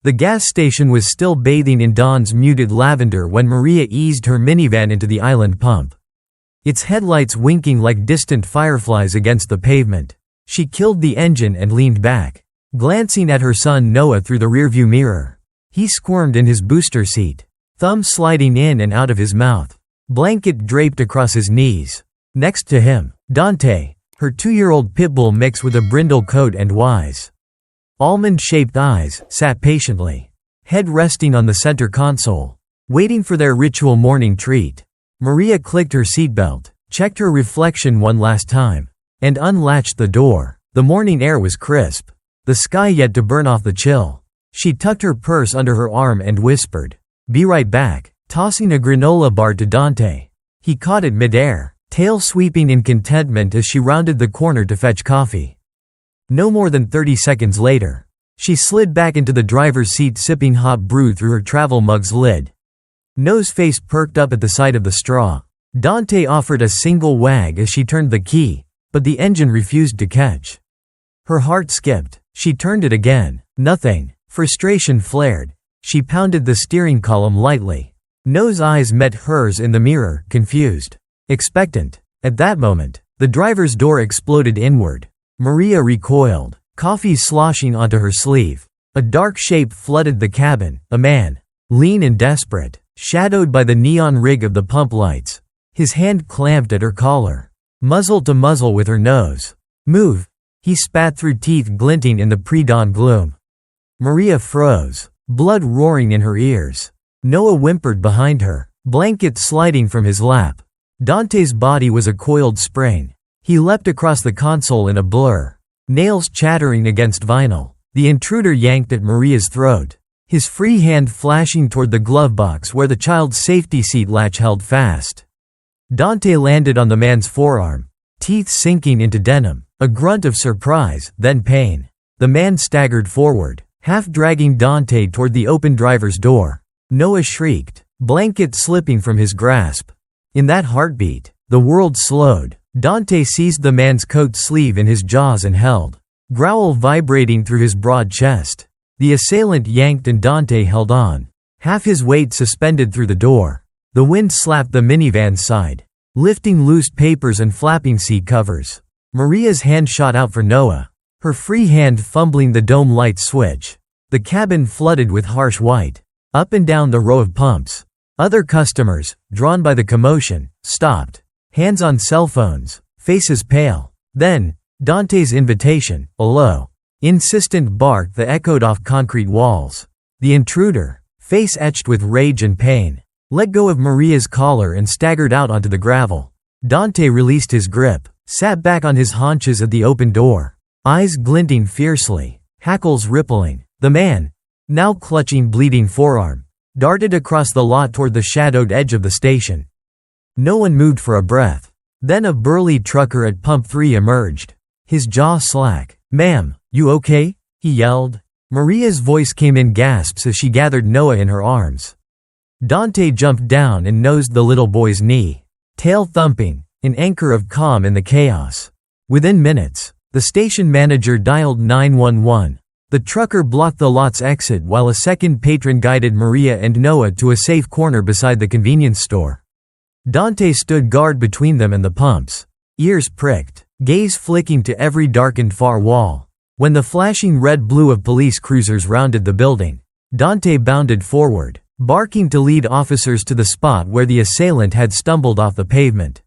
The gas station was still bathing in dawn's muted lavender when Maria eased her minivan into the island pump. Its headlights winking like distant fireflies against the pavement. She killed the engine and leaned back, glancing at her son Noah through the rearview mirror. He squirmed in his booster seat, thumb sliding in and out of his mouth, blanket draped across his knees. Next to him, Dante, her 2-year-old Pitbull mix with a brindle coat and wise, almond-shaped eyes, sat patiently, head resting on the center console, waiting for their ritual morning treat. Maria clicked her seatbelt, checked her reflection one last time, and unlatched the door. The morning air was crisp, the sky yet to burn off the chill. She tucked her purse under her arm and whispered, "Be right back," tossing a granola bar to Dante. He caught it mid-air, tail sweeping in contentment as she rounded the corner to fetch coffee. No more than 30 seconds later, she slid back into the driver's seat sipping hot brew through her travel mug's lid. Noah's face perked up at the sight of the straw. Dante offered a single wag as she turned the key, but the engine refused to catch. Her heart skipped. She turned it again. Nothing. Frustration flared. She pounded the steering column lightly. Noah's eyes met hers in the mirror, confused, expectant. At that moment, the driver's door exploded inward. Maria recoiled, coffee sloshing onto her sleeve. A dark shape flooded the cabin, a man, lean and desperate, shadowed by the neon rig of the pump lights. His hand clamped at her collar, muzzle to muzzle with her nose. "Move," he spat through teeth glinting in the pre-dawn gloom. Maria froze, blood roaring in her ears. Noah whimpered behind her, blanket sliding from his lap. Dante's body was a coiled spring. He leapt across the console in a blur, nails chattering against vinyl. The intruder yanked at Maria's throat, his free hand flashing toward the glove box where the child's safety seat latch held fast. Dante landed on the man's forearm, teeth sinking into denim, a grunt of surprise, then pain. The man staggered forward, half dragging Dante toward the open driver's door. Noah shrieked, blanket slipping from his grasp. In that heartbeat, the world slowed. Dante seized the man's coat sleeve in his jaws and held, growl vibrating through his broad chest. The assailant yanked and Dante held on, half his weight suspended through the door. The wind slapped the minivan's side, lifting loose papers and flapping seat covers. Maria's hand shot out for Noah, her free hand fumbling the dome light switch. The cabin flooded with harsh white. Up and down the row of pumps, other customers, drawn by the commotion, stopped, hands on cell phones, faces pale. Then, Dante's invitation, a low, insistent bark that echoed off concrete walls. The intruder, face etched with rage and pain, let go of Maria's collar and staggered out onto the gravel. Dante released his grip, sat back on his haunches at the open door, eyes glinting fiercely, hackles rippling. The man, now clutching bleeding forearm, darted across the lot toward the shadowed edge of the station. No one moved for a breath. Then a burly trucker at Pump 3 emerged, his jaw slack. "Ma'am, you okay?" he yelled. Maria's voice came in gasps as she gathered Noah in her arms. Dante jumped down and nosed the little boy's knee, tail thumping, an anchor of calm in the chaos. Within minutes, the station manager dialed 911. The trucker blocked the lot's exit while a second patron guided Maria and Noah to a safe corner beside the convenience store. Dante stood guard between them and the pumps, ears pricked, gaze flicking to every darkened far wall. When the flashing red-blue of police cruisers rounded the building, Dante bounded forward, barking to lead officers to the spot where the assailant had stumbled off the pavement.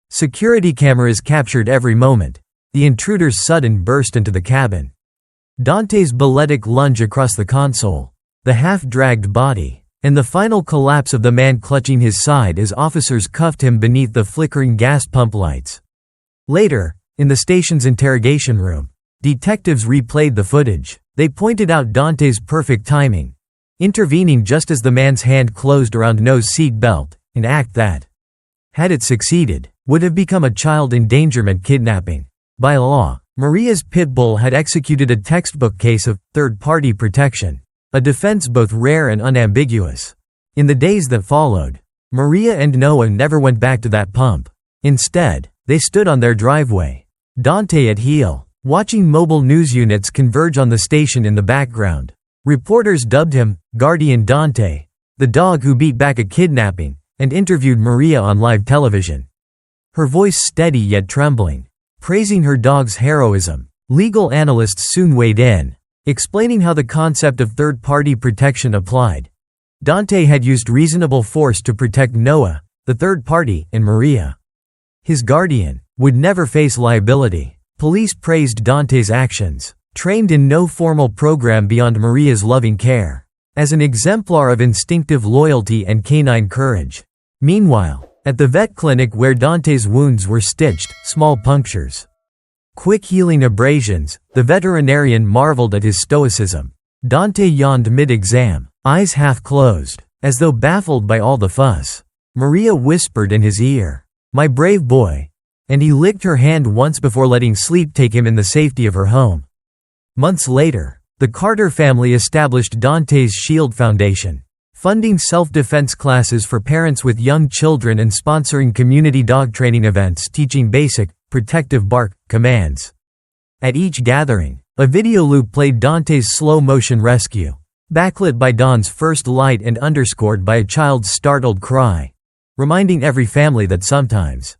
Security cameras captured every moment, the intruder's sudden burst into the cabin, Dante's balletic lunge across the console, the half-dragged body, and the final collapse of the man clutching his side as officers cuffed him beneath the flickering gas pump lights. Later, in the station's interrogation room, detectives replayed the footage. They pointed out Dante's perfect timing, intervening just as the man's hand closed around Noah's seat belt, an act that, had it succeeded, would have become a child endangerment kidnapping. By law, Maria's Pitbull had executed a textbook case of third-party protection, a defense both rare and unambiguous. In the days that followed, Maria and Noah never went back to that pump. Instead, they stood on their driveway, Dante at heel, watching mobile news units converge on the station in the background. Reporters dubbed him Guardian Dante, the dog who beat back a kidnapping, and interviewed Maria on live television. Her voice steady yet trembling, praising her dog's heroism. Legal analysts soon weighed in, explaining how the concept of third-party protection applied. Dante had used reasonable force to protect Noah, the third party, and Maria. His guardian would never face liability. Police praised Dante's actions, trained in no formal program beyond Maria's loving care, as an exemplar of instinctive loyalty and canine courage. Meanwhile, at the vet clinic where Dante's wounds were stitched, small punctures, quick healing abrasions, the veterinarian marveled at his stoicism. Dante yawned mid-exam, eyes half closed, as though baffled by all the fuss. Maria whispered in his ear, "My brave boy," and he licked her hand once before letting sleep take him in the safety of her home. Months later, the Carter family established Dante's Shield Foundation, funding self-defense classes for parents with young children and sponsoring community dog training events teaching basic, protective bark commands. At each gathering, a video loop played Dante's slow-motion rescue, backlit by dawn's first light and underscored by a child's startled cry, reminding every family that sometimes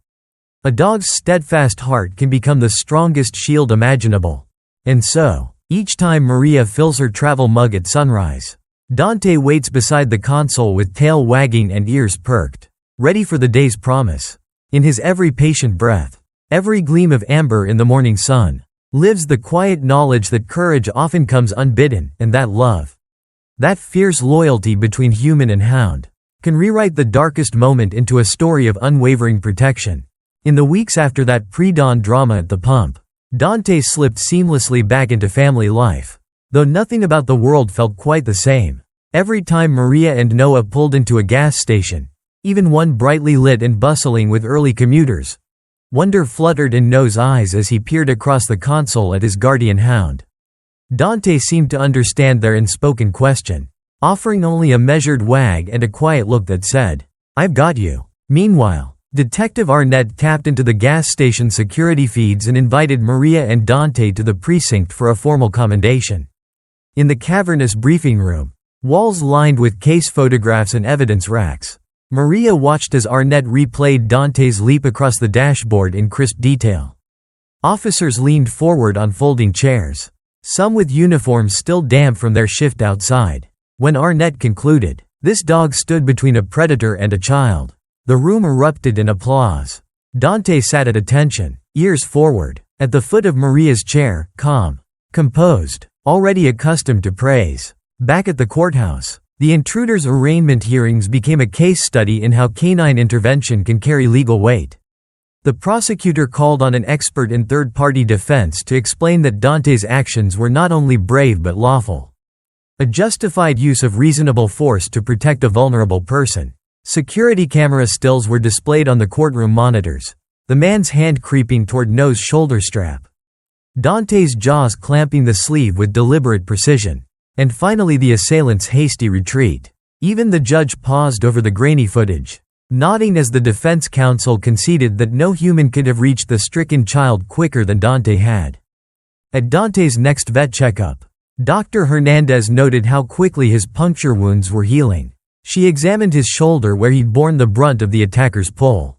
a dog's steadfast heart can become the strongest shield imaginable. And so, each time Maria fills her travel mug at sunrise, Dante waits beside the console with tail wagging and ears perked, ready for the day's promise. In his every patient breath, every gleam of amber in the morning sun, lives the quiet knowledge that courage often comes unbidden, and that love, that fierce loyalty between human and hound, can rewrite the darkest moment into a story of unwavering protection. In the weeks after that pre-dawn drama at the pump, Dante slipped seamlessly back into family life. Though nothing about the world felt quite the same. Every time Maria and Noah pulled into a gas station, even one brightly lit and bustling with early commuters, wonder fluttered in Noah's eyes as he peered across the console at his guardian hound. Dante seemed to understand their unspoken question, offering only a measured wag and a quiet look that said, "I've got you." Meanwhile, Detective Arnett tapped into the gas station security feeds and invited Maria and Dante to the precinct for a formal commendation. In the cavernous briefing room, walls lined with case photographs and evidence racks, Maria watched as Arnett replayed Dante's leap across the dashboard in crisp detail. Officers leaned forward on folding chairs, some with uniforms still damp from their shift outside. When Arnett concluded, "This dog stood between a predator and a child," the room erupted in applause. Dante sat at attention, ears forward, at the foot of Maria's chair, calm, composed, already accustomed to praise. Back at the courthouse, the intruder's arraignment hearings became a case study in how canine intervention can carry legal weight. The prosecutor called on an expert in third-party defense to explain that Dante's actions were not only brave but lawful. A justified use of reasonable force to protect a vulnerable person. Security camera stills were displayed on the courtroom monitors, the man's hand creeping toward Noah's shoulder strap, Dante's jaws clamping the sleeve with deliberate precision, and finally the assailant's hasty retreat. Even the judge paused over the grainy footage, nodding as the defense counsel conceded that no human could have reached the stricken child quicker than Dante had. At Dante's next vet checkup, Dr. Hernandez noted how quickly his puncture wounds were healing. She examined his shoulder where he'd borne the brunt of the attacker's pull,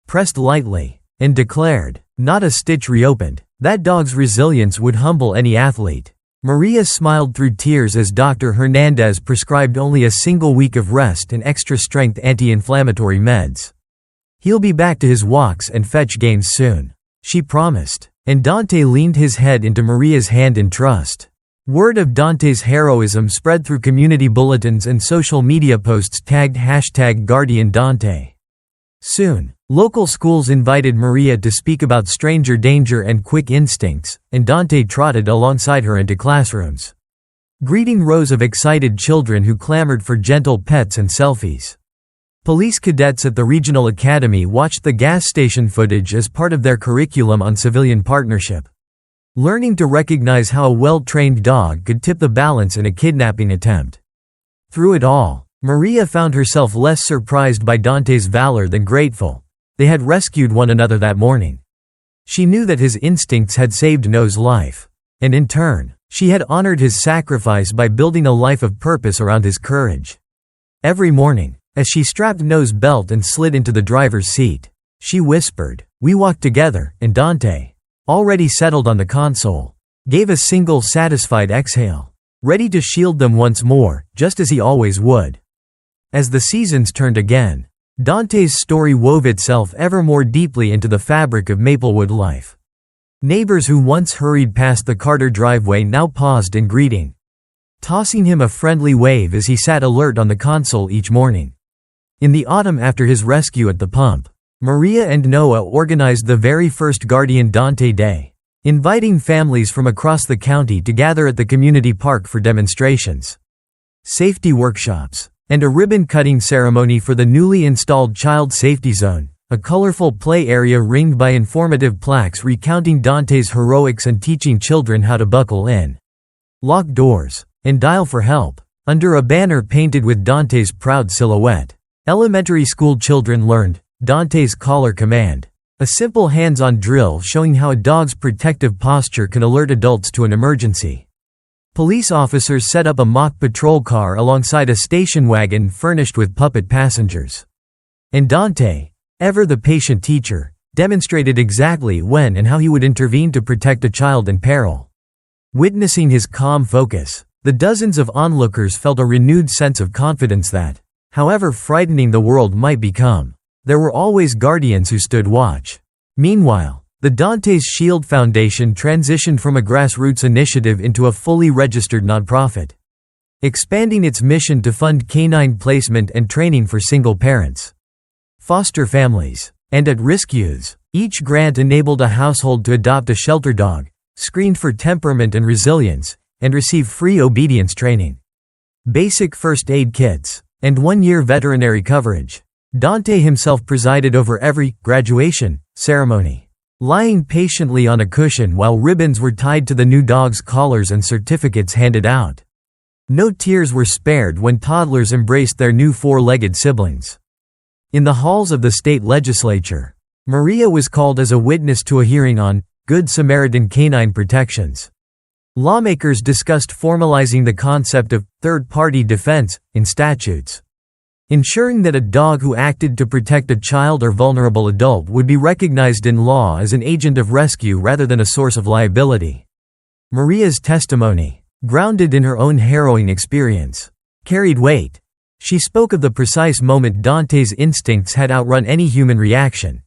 pressed lightly, and declared, "Not a stitch reopened." That dog's resilience would humble any athlete. Maria smiled through tears as Dr. Hernandez prescribed only a single week of rest and extra-strength anti-inflammatory meds. "He'll be back to his walks and fetch games soon," she promised, and Dante leaned his head into Maria's hand in trust. Word of Dante's heroism spread through community bulletins and social media posts tagged #GuardianDante. Soon, local schools invited Maria to speak about stranger danger and quick instincts, and Dante trotted alongside her into classrooms, greeting rows of excited children who clamored for gentle pets and selfies. Police cadets at the regional academy watched the gas station footage as part of their curriculum on civilian partnership, learning to recognize how a well-trained dog could tip the balance in a kidnapping attempt. Through it all, Maria found herself less surprised by Dante's valor than grateful. They had rescued one another that morning. She knew that his instincts had saved Noah's life, and in turn, She had honored his sacrifice by building a life of purpose around his courage. Every morning, as she strapped nose belt and slid into the driver's seat, she whispered, "We walk together," and Dante, already settled on the console, gave a single satisfied exhale, ready to shield them once more, just as he always would. As the seasons turned again, Dante's story wove itself ever more deeply into the fabric of Maplewood life. Neighbors who once hurried past the Carter driveway now paused in greeting, tossing him a friendly wave as he sat alert on the console each morning. In the autumn after his rescue at the pump, Maria and Noah organized the very first Guardian Dante Day, inviting families from across the county to gather at the community park for demonstrations, safety workshops, and a ribbon-cutting ceremony for the newly installed Child Safety Zone, a colorful play area ringed by informative plaques recounting Dante's heroics and teaching children how to buckle in, lock doors, and dial for help. Under a banner painted with Dante's proud silhouette, elementary school children learned Dante's collar command, a simple hands-on drill showing how a dog's protective posture can alert adults to an emergency. Police officers set up a mock patrol car alongside a station wagon furnished with puppet passengers. And Dante, ever the patient teacher, demonstrated exactly when and how he would intervene to protect a child in peril. Witnessing his calm focus, the dozens of onlookers felt a renewed sense of confidence that, however frightening the world might become, there were always guardians who stood watch. Meanwhile, the Dante's Shield Foundation transitioned from a grassroots initiative into a fully registered nonprofit, expanding its mission to fund canine placement and training for single parents, foster families, and at-risk youths. Each grant enabled a household to adopt a shelter dog, screened for temperament and resilience, and receive free obedience training, basic first aid kits, and 1-year veterinary coverage. Dante himself presided over every graduation ceremony, lying patiently on a cushion while ribbons were tied to the new dog's collars and certificates handed out. No tears were spared when toddlers embraced their new 4-legged siblings. In the halls of the state legislature, Maria was called as a witness to a hearing on Good Samaritan canine protections. Lawmakers discussed formalizing the concept of third-party defense in statutes, ensuring that a dog who acted to protect a child or vulnerable adult would be recognized in law as an agent of rescue rather than a source of liability. Maria's testimony, grounded in her own harrowing experience, carried weight. She spoke of the precise moment Dante's instincts had outrun any human reaction,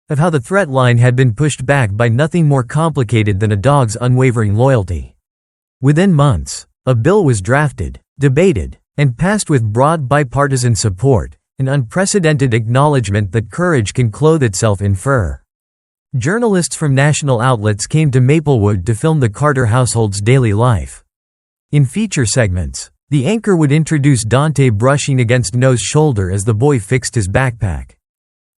of how the threat line had been pushed back by nothing more complicated than a dog's unwavering loyalty. Within months, a bill was drafted, debated, and passed with broad bipartisan support, an unprecedented acknowledgement that courage can clothe itself in fur. Journalists from national outlets came to Maplewood to film the Carter household's daily life. In feature segments, the anchor would introduce Dante brushing against Noah's shoulder as the boy fixed his backpack,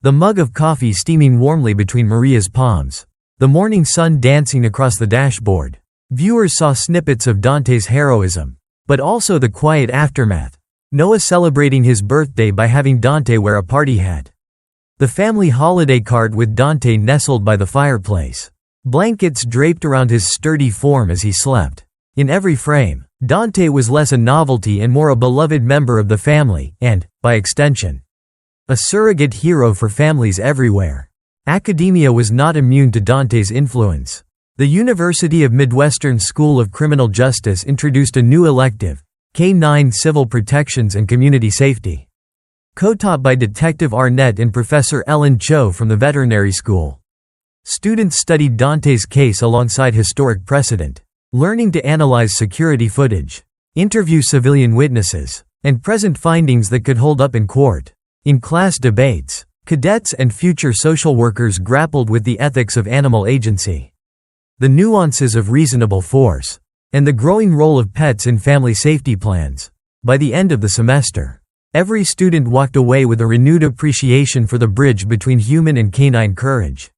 the mug of coffee steaming warmly between Maria's palms, the morning sun dancing across the dashboard. Viewers saw snippets of Dante's heroism, but also the quiet aftermath, Noah celebrating his birthday by having Dante wear a party hat, the family holiday cart with Dante nestled by the fireplace, blankets draped around his sturdy form as he slept. In every frame, Dante was less a novelty and more a beloved member of the family and, by extension, a surrogate hero for families everywhere. Academia was not immune to Dante's influence. The University of Midwestern School of Criminal Justice introduced a new elective, K-9 Civil Protections and Community Safety, co-taught by Detective Arnett and Professor Ellen Cho from the Veterinary School. Students studied Dante's case alongside historic precedent, learning to analyze security footage, interview civilian witnesses, and present findings that could hold up in court. In class debates, cadets and future social workers grappled with the ethics of animal agency, the nuances of reasonable force, and the growing role of pets in family safety plans. By the end of the semester, every student walked away with a renewed appreciation for the bridge between human and canine courage.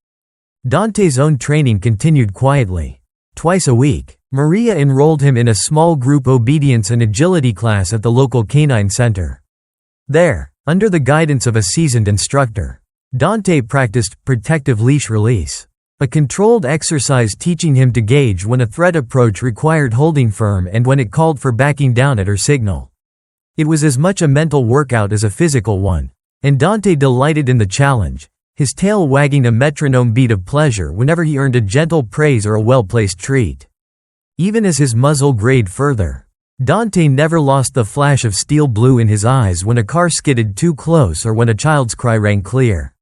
Dante's own training continued quietly. Twice a week, Maria enrolled him in a small group obedience and agility class at the local canine center. There, under the guidance of a seasoned instructor, Dante practiced protective leash release, A controlled exercise teaching him to gauge when a threat approach required holding firm and when it called for backing down at her signal. It was as much a mental workout as a physical one, and Dante delighted in the challenge, his tail wagging a metronome beat of pleasure whenever he earned a gentle praise or a well-placed treat. Even as his muzzle grayed further, Dante never lost the flash of steel blue in his eyes when a car skidded too close or when a child's cry rang clear.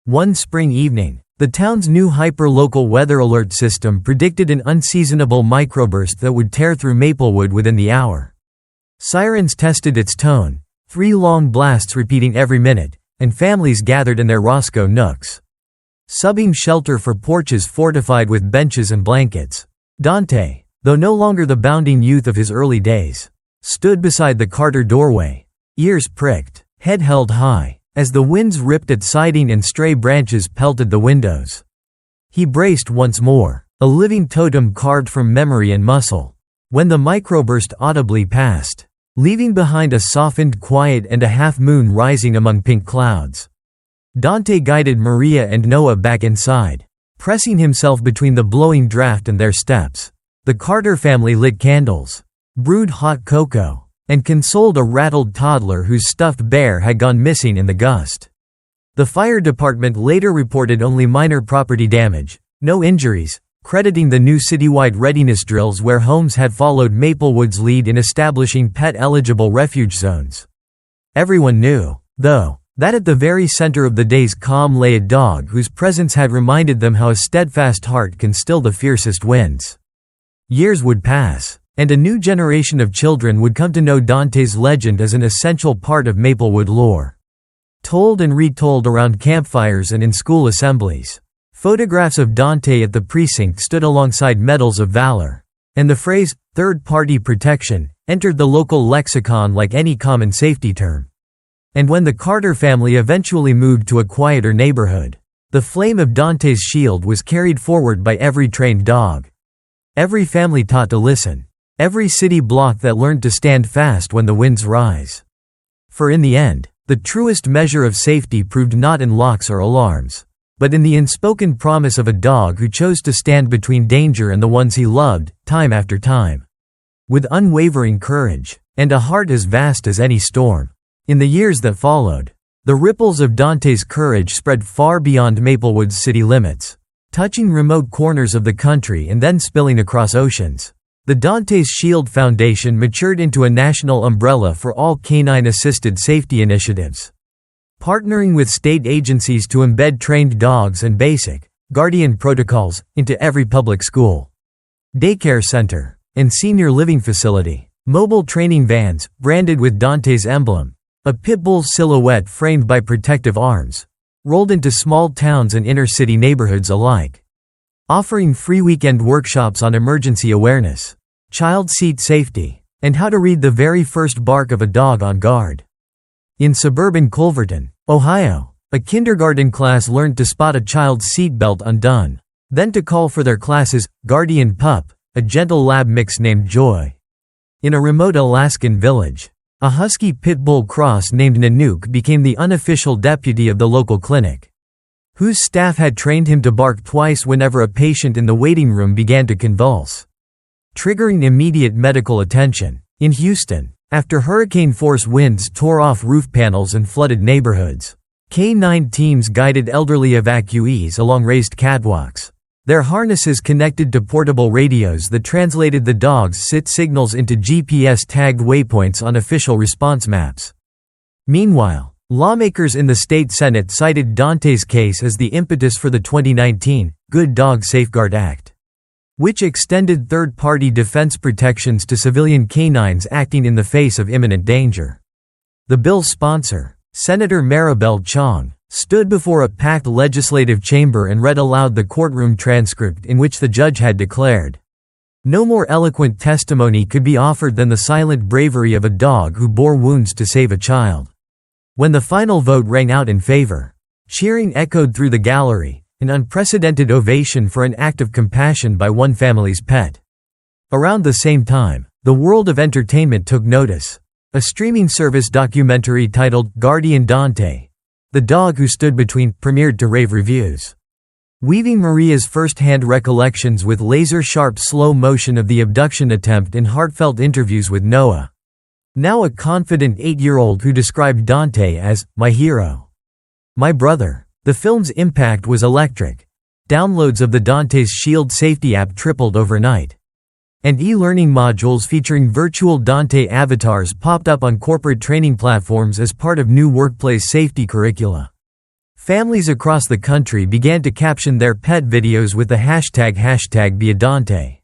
One spring evening, the town's new hyper-local weather alert system predicted an unseasonable microburst that would tear through Maplewood within the hour. Sirens tested its tone, 3 long blasts repeating every minute, and families gathered in their Roscoe nooks, subbing shelter for porches fortified with benches and blankets. Dante, though no longer the bounding youth of his early days, stood beside the Carter doorway, ears pricked, head held high, as the winds ripped at siding and stray branches pelted the windows. He braced once more, a living totem carved from memory and muscle, when the microburst audibly passed, leaving behind a softened quiet and a half-moon rising among pink clouds. Dante guided Maria and Noah back inside, pressing himself between the blowing draft and their steps. The Carter family lit candles, brewed hot cocoa, and consoled a rattled toddler whose stuffed bear had gone missing in the gust. The fire department later reported only minor property damage, no injuries, crediting the new citywide readiness drills where homes had followed Maplewood's lead in establishing pet-eligible refuge zones. Everyone knew, though, that at the very center of the day's calm lay a dog whose presence had reminded them how a steadfast heart can still the fiercest winds. Years would pass, and a new generation of children would come to know Dante's legend as an essential part of Maplewood lore. Told and retold around campfires and in school assemblies, photographs of Dante at the precinct stood alongside medals of valor, and the phrase, third-party protection, entered the local lexicon like any common safety term. And when the Carter family eventually moved to a quieter neighborhood, the flame of Dante's shield was carried forward by every trained dog. Every family taught to listen. Every city block that learned to stand fast when the winds rise. For in the end, the truest measure of safety proved not in locks or alarms, but in the unspoken promise of a dog who chose to stand between danger and the ones he loved, time after time. With unwavering courage, and a heart as vast as any storm. In the years that followed, the ripples of Dante's courage spread far beyond Maplewood's city limits, touching remote corners of the country and then spilling across oceans. The Dante's Shield Foundation matured into a national umbrella for all canine-assisted safety initiatives, partnering with state agencies to embed trained dogs and basic, guardian protocols into every public school, daycare center, and senior living facility. Mobile training vans, branded with Dante's emblem, a Pitbull silhouette framed by protective arms, rolled into small towns and inner-city neighborhoods alike, offering free weekend workshops on emergency awareness, child seat safety, and how to read the very first bark of a dog on guard. In suburban Culverton, Ohio, a kindergarten class learned to spot a child's seatbelt undone, then to call for their class's guardian pup, a gentle lab mix named Joy. In a remote Alaskan village, a husky Pitbull cross named Nanook became the unofficial deputy of the local clinic, whose staff had trained him to bark twice whenever a patient in the waiting room began to convulse, triggering immediate medical attention. In Houston, after hurricane-force winds tore off roof panels and flooded neighborhoods, K-9 teams guided elderly evacuees along raised catwalks, their harnesses connected to portable radios that translated the dogs' sit signals into GPS-tagged waypoints on official response maps. Meanwhile, lawmakers in the state Senate cited Dante's case as the impetus for the 2019 Good Dog Safeguard Act, which extended third-party defense protections to civilian canines acting in the face of imminent danger. The bill's sponsor, Senator Maribel Chong, stood before a packed legislative chamber and read aloud the courtroom transcript in which the judge had declared, "No more eloquent testimony could be offered than the silent bravery of a dog who bore wounds to save a child." When the final vote rang out in favor, cheering echoed through the gallery, an unprecedented ovation for an act of compassion by one family's pet. Around the same time, the world of entertainment took notice. A streaming service documentary titled Guardian Dante, The Dog Who Stood Between, premiered to rave reviews. weaving Maria's first-hand recollections with laser-sharp slow motion of the abduction attempt in heartfelt interviews with Noah. Now a confident 8-year-old who described Dante as, "my hero. My brother." The film's impact was electric. Downloads of the Dante's Shield safety app tripled overnight. And e-learning modules featuring virtual Dante avatars popped up on corporate training platforms as part of new workplace safety curricula. Families across the country began to caption their pet videos with the hashtag #BeADante,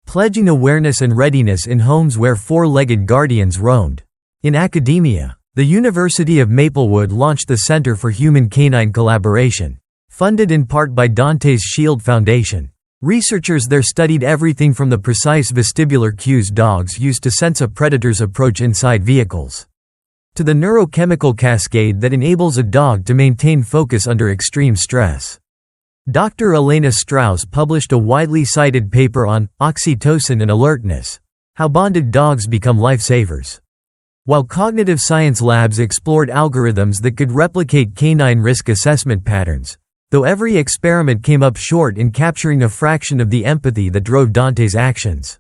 pledging awareness and readiness in homes where four-legged guardians roamed. In academia, the University of Maplewood launched the Center for Human Canine Collaboration, funded in part by Dante's Shield Foundation. Researchers there studied everything from the precise vestibular cues dogs use to sense a predator's approach inside vehicles, to the neurochemical cascade that enables a dog to maintain focus under extreme stress. Dr. Elena Strauss published a widely cited paper on oxytocin and alertness, how bonded dogs become lifesavers, while cognitive science labs explored algorithms that could replicate canine risk assessment patterns, though every experiment came up short in capturing a fraction of the empathy that drove Dante's actions.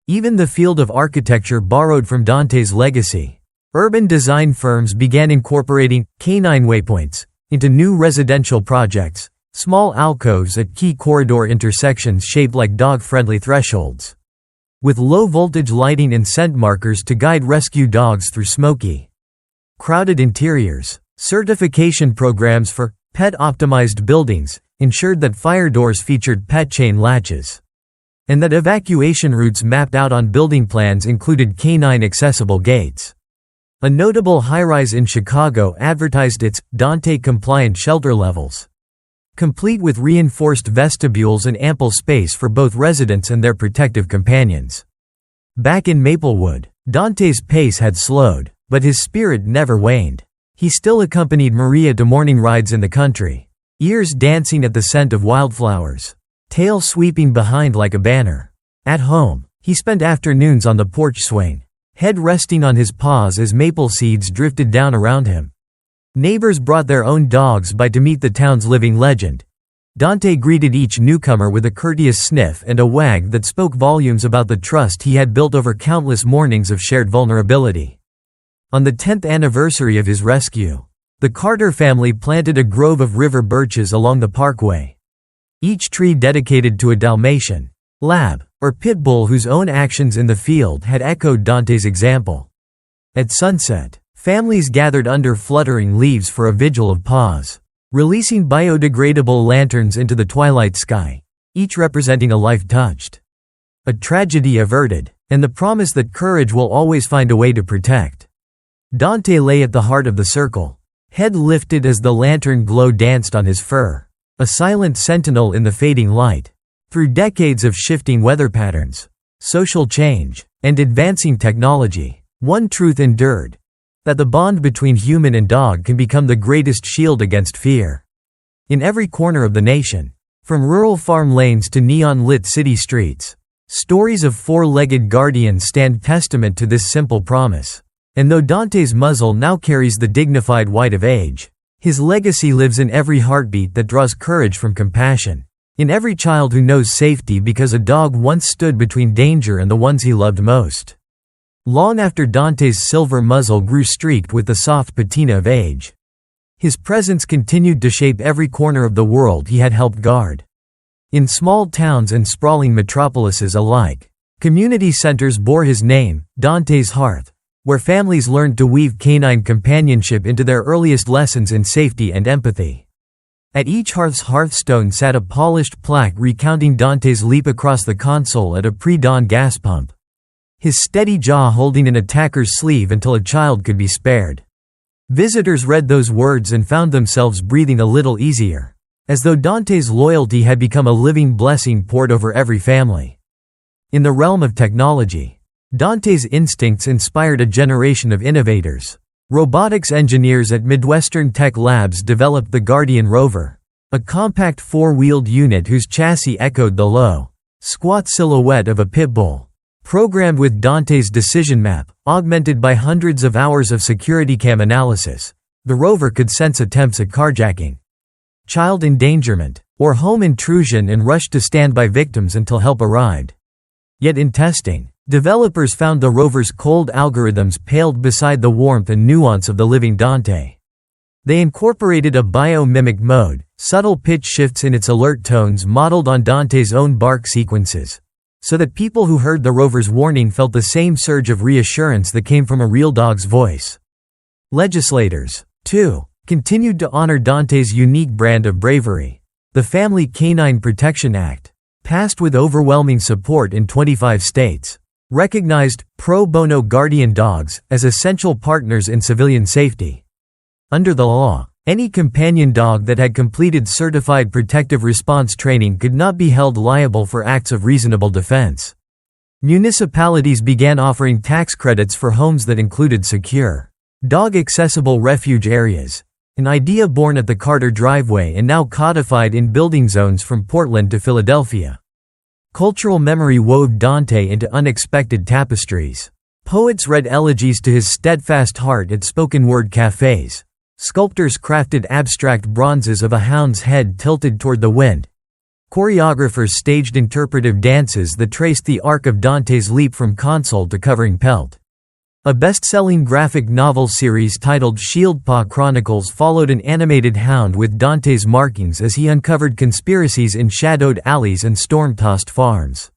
Even the field of architecture borrowed from Dante's legacy. Urban design firms began incorporating canine waypoints into new residential projects, small alcoves at key corridor intersections shaped like dog-friendly thresholds, with low-voltage lighting and scent markers to guide rescue dogs through smoky, crowded interiors. Certification programs for pet-optimized buildings ensured that fire doors featured pet chain latches, and that evacuation routes mapped out on building plans included canine-accessible gates. A notable high-rise in Chicago advertised its Dante-compliant shelter levels, complete with reinforced vestibules and ample space for both residents and their protective companions. Back in Maplewood, Dante's pace had slowed, but his spirit never waned. He still accompanied Maria to morning rides in the country, ears dancing at the scent of wildflowers, tail sweeping behind like a banner. At home, he spent afternoons on the porch swing, head resting on his paws as maple seeds drifted down around him. Neighbors brought their own dogs by to meet the town's living legend. Dante greeted each newcomer with a courteous sniff and a wag that spoke volumes about the trust he had built over countless mornings of shared vulnerability. On the 10th anniversary of his rescue, the Carter family planted a grove of river birches along the parkway, each tree dedicated to a Dalmatian, Lab, or Pitbull whose own actions in the field had echoed Dante's example. At sunset, families gathered under fluttering leaves for a vigil of pause, releasing biodegradable lanterns into the twilight sky, each representing a life touched, a tragedy averted, and the promise that courage will always find a way to protect. Dante lay at the heart of the circle, head lifted as the lantern glow danced on his fur, a silent sentinel in the fading light. Through decades of shifting weather patterns, social change, and advancing technology, one truth endured: that the bond between human and dog can become the greatest shield against fear. In every corner of the nation, from rural farm lanes to neon-lit city streets, stories of four-legged guardians stand testament to this simple promise. And though Dante's muzzle now carries the dignified weight of age, his legacy lives in every heartbeat that draws courage from compassion, in every child who knows safety because a dog once stood between danger and the ones he loved most. Long after Dante's silver muzzle grew streaked with the soft patina of age, his presence continued to shape every corner of the world he had helped guard. In small towns and sprawling metropolises alike, community centers bore his name, Dante's Hearth, where families learned to weave canine companionship into their earliest lessons in safety and empathy. At each hearth's hearthstone sat a polished plaque recounting Dante's leap across the console at a pre-dawn gas pump, his steady jaw holding an attacker's sleeve until a child could be spared. Visitors read those words and found themselves breathing a little easier, as though Dante's loyalty had become a living blessing poured over every family. In the realm of technology, Dante's instincts inspired a generation of innovators. Robotics engineers at Midwestern Tech Labs developed the Guardian rover, a compact four-wheeled unit whose chassis echoed the low, squat silhouette of a Pitbull. Programmed with Dante's decision map, augmented by hundreds of hours of security cam analysis, the rover could sense attempts at carjacking, child endangerment, or home intrusion and rushed to stand by victims until help arrived. Yet in testing, developers found the rover's cold algorithms paled beside the warmth and nuance of the living Dante. They incorporated a biomimic mode, subtle pitch shifts in its alert tones modeled on Dante's own bark sequences, so that people who heard the rover's warning felt the same surge of reassurance that came from a real dog's voice. Legislators, too, continued to honor Dante's unique brand of bravery. The Family Canine Protection Act, passed with overwhelming support in 25 states, recognized pro bono guardian dogs as essential partners in civilian safety. Under the law, any companion dog that had completed certified protective response training could not be held liable for acts of reasonable defense. Municipalities began offering tax credits for homes that included secure, dog-accessible refuge areas, an idea born at the Carter driveway and now codified in building zones from Portland to Philadelphia. Cultural memory wove Dante into unexpected tapestries. Poets read elegies to his steadfast heart at spoken-word cafes. Sculptors crafted abstract bronzes of a hound's head tilted toward the wind. Choreographers staged interpretive dances that traced the arc of Dante's leap from console to covering pelt. A best-selling graphic novel series titled Shieldpaw Chronicles followed an animated hound with Dante's markings as he uncovered conspiracies in shadowed alleys and storm-tossed farms,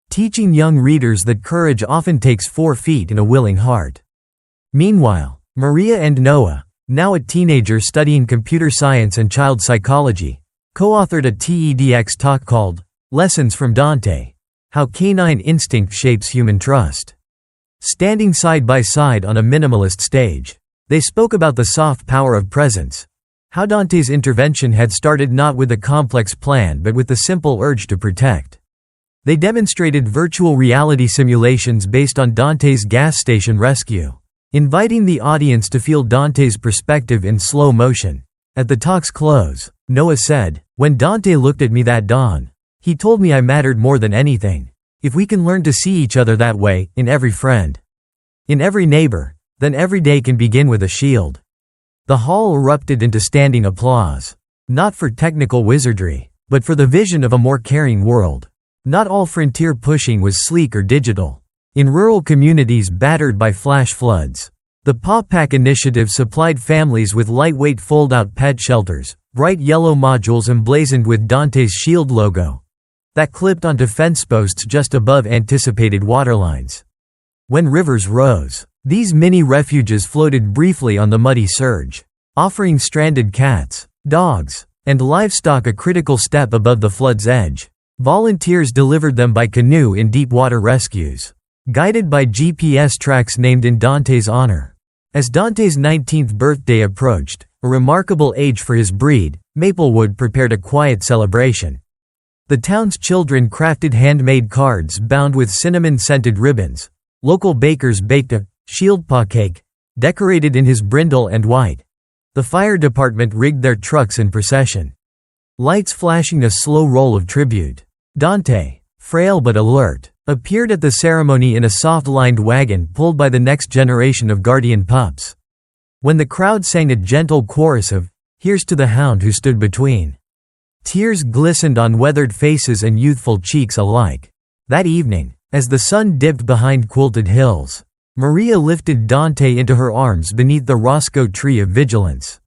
teaching young readers that courage often takes 4 feet and a willing heart. Meanwhile, Maria and Noah, now a teenager studying computer science and child psychology, co-authored a TEDx talk called Lessons from Dante: How Canine Instinct Shapes Human Trust. Standing side by side on a minimalist stage, they spoke about the soft power of presence, how Dante's intervention had started not with a complex plan but with the simple urge to protect. They demonstrated virtual reality simulations based on Dante's gas station rescue, inviting the audience to feel Dante's perspective in slow motion. At the talk's close, Noah said, "When Dante looked at me that dawn, he told me I mattered more than anything. If we can learn to see each other that way, in every friend, in every neighbor, then every day can begin with a shield." The hall erupted into standing applause. Not for technical wizardry, but for the vision of a more caring world. Not all frontier pushing was sleek or digital. In rural communities battered by flash floods, the Paw Pack initiative supplied families with lightweight fold-out pet shelters, bright yellow modules emblazoned with Dante's shield logo, that clipped onto fence posts just above anticipated waterlines. When rivers rose, these mini refuges floated briefly on the muddy surge, offering stranded cats, dogs, and livestock a critical step above the flood's edge. Volunteers delivered them by canoe in deep water rescues, guided by GPS tracks named in Dante's honor. As Dante's 19th birthday approached, a remarkable age for his breed, Maplewood prepared a quiet celebration. The town's children crafted handmade cards bound with cinnamon-scented ribbons. Local bakers baked a shieldpaw cake, decorated in his brindle and white. The fire department rigged their trucks in procession, lights flashing a slow roll of tribute. Dante, frail but alert, appeared at the ceremony in a soft-lined wagon pulled by the next generation of guardian pups. When the crowd sang a gentle chorus of "Here's to the Hound Who Stood Between," tears glistened on weathered faces and youthful cheeks alike. That evening, as the sun dipped behind quilted hills, Maria lifted Dante into her arms beneath the Roscoe tree of vigilance,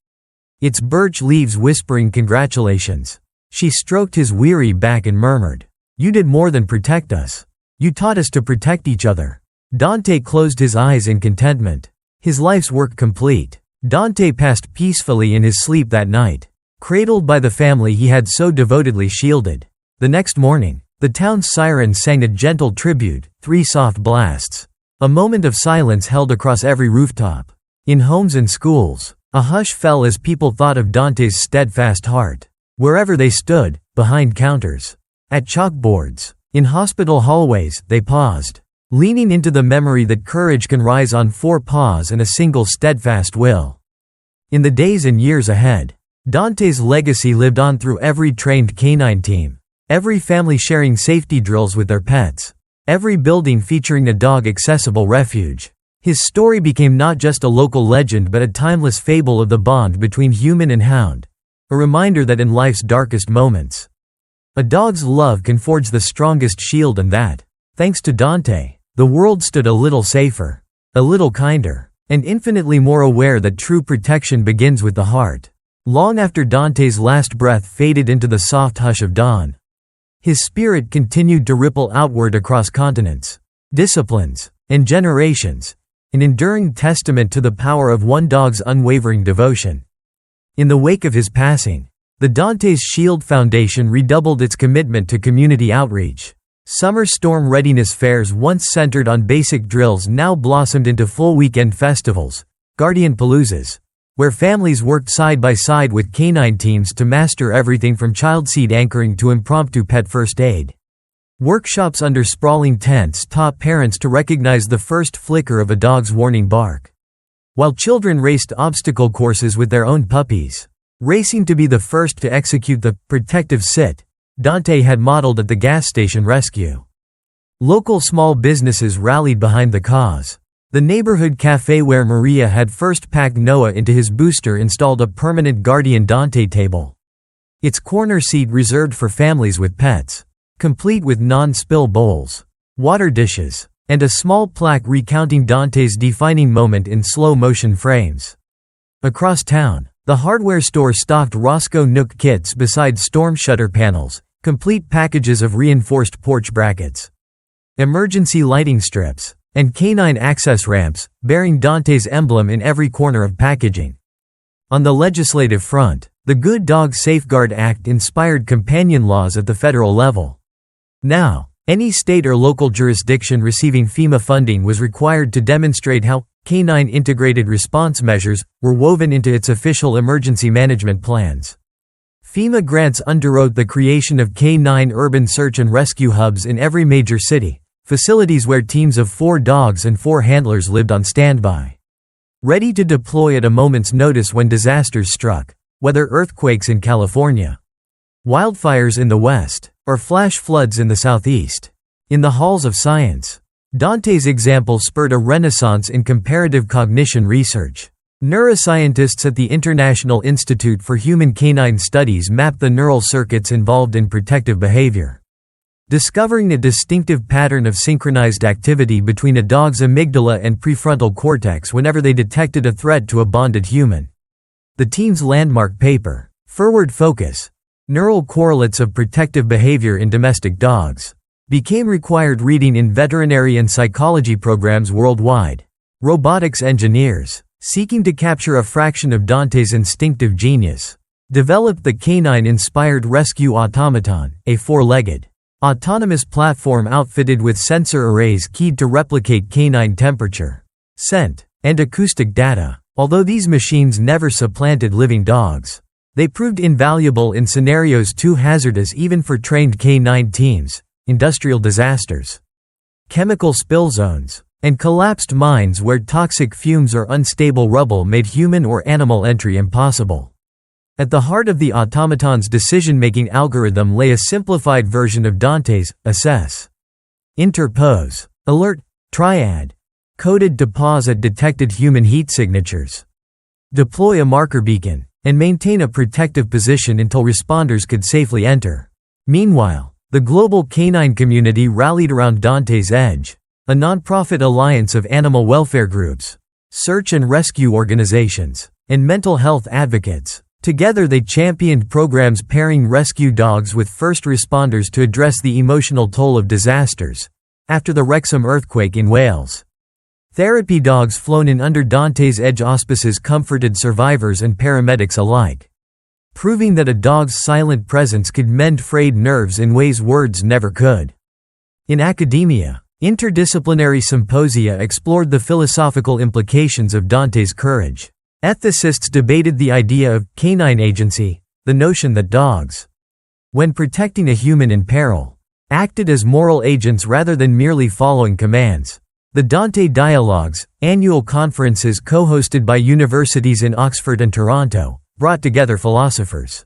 its birch leaves whispering congratulations. She stroked his weary back and murmured, "You did more than protect us. You taught us to protect each other." Dante closed his eyes in contentment. His life's work complete. Dante passed peacefully in his sleep that night, cradled by the family he had so devotedly shielded. The next morning, the town's siren sang a gentle tribute, 3 soft blasts. A moment of silence held across every rooftop. In homes and schools, a hush fell as people thought of Dante's steadfast heart. Wherever they stood, behind counters, at chalkboards, in hospital hallways, they paused, leaning into the memory that courage can rise on 4 paws and a single steadfast will. In the days and years ahead, Dante's legacy lived on through every trained canine team, every family sharing safety drills with their pets, every building featuring a dog-accessible refuge. His story became not just a local legend but a timeless fable of the bond between human and hound, a reminder that in life's darkest moments, a dog's love can forge the strongest shield, and that, thanks to Dante, the world stood a little safer, a little kinder, and infinitely more aware that true protection begins with the heart. Long after Dante's last breath faded into the soft hush of dawn, his spirit continued to ripple outward across continents, disciplines, and generations, an enduring testament to the power of one dog's unwavering devotion. In the wake of his passing, the Dante's Shield Foundation redoubled its commitment to community outreach. Summer storm readiness fairs once centered on basic drills now blossomed into full weekend festivals, Guardian Paloozas, where families worked side by side with canine teams to master everything from child seat anchoring to impromptu pet first aid. Workshops under sprawling tents taught parents to recognize the first flicker of a dog's warning bark, while children raced obstacle courses with their own puppies, racing to be the first to execute the protective sit Dante had modeled at the gas station rescue. Local small businesses rallied behind the cause. The neighborhood cafe where Maria had first packed Noah into his booster installed a permanent Guardian Dante table, its corner seat reserved for families with pets, complete with non-spill bowls, water dishes, and a small plaque recounting Dante's defining moment in slow-motion frames. Across town, the hardware store stocked Roscoe Nook kits beside storm shutter panels, complete packages of reinforced porch brackets, emergency lighting strips, and canine access ramps, bearing Dante's emblem in every corner of packaging. On the legislative front, the Good Dog Safeguard Act inspired companion laws at the federal level. Now, any state or local jurisdiction receiving FEMA funding was required to demonstrate how canine integrated response measures were woven into its official emergency management plans. FEMA grants underwrote the creation of canine urban search and rescue hubs in every major city, facilities where teams of 4 dogs and 4 handlers lived on standby, ready to deploy at a moment's notice when disasters struck, whether earthquakes in California, wildfires in the West, or flash floods in the Southeast. In the halls of science, Dante's example spurred a renaissance in comparative cognition research. Neuroscientists at the International Institute for Human Canine Studies mapped the neural circuits involved in protective behavior, discovering a distinctive pattern of synchronized activity between a dog's amygdala and prefrontal cortex whenever they detected a threat to a bonded human. The team's landmark paper, Forward Focus: Neural Correlates of Protective Behavior in Domestic Dogs, became required reading in veterinary and psychology programs worldwide. Robotics engineers, seeking to capture a fraction of Dante's instinctive genius, developed the canine-inspired rescue automaton, a 4-legged, autonomous platform outfitted with sensor arrays keyed to replicate canine temperature, scent, and acoustic data. Although these machines never supplanted living dogs, they proved invaluable in scenarios too hazardous even for trained canine teams: industrial disasters, chemical spill zones, and collapsed mines where toxic fumes or unstable rubble made human or animal entry impossible. At the heart of the automaton's decision-making algorithm lay a simplified version of Dante's assess, interpose, alert, triad, coded to pause at detected human heat signatures, deploy a marker beacon, and maintain a protective position until responders could safely enter. Meanwhile, the global canine community rallied around Dante's Edge, a nonprofit alliance of animal welfare groups, search and rescue organizations, and mental health advocates. Together they championed programs pairing rescue dogs with first responders to address the emotional toll of disasters. After the Wrexham earthquake in Wales, therapy dogs flown in under Dante's Edge auspices comforted survivors and paramedics alike, proving that a dog's silent presence could mend frayed nerves in ways words never could. In academia, interdisciplinary symposia explored the philosophical implications of Dante's courage. Ethicists debated the idea of canine agency, the notion that dogs, when protecting a human in peril, acted as moral agents rather than merely following commands. The Dante Dialogues, annual conferences co-hosted by universities in Oxford and Toronto, brought together philosophers,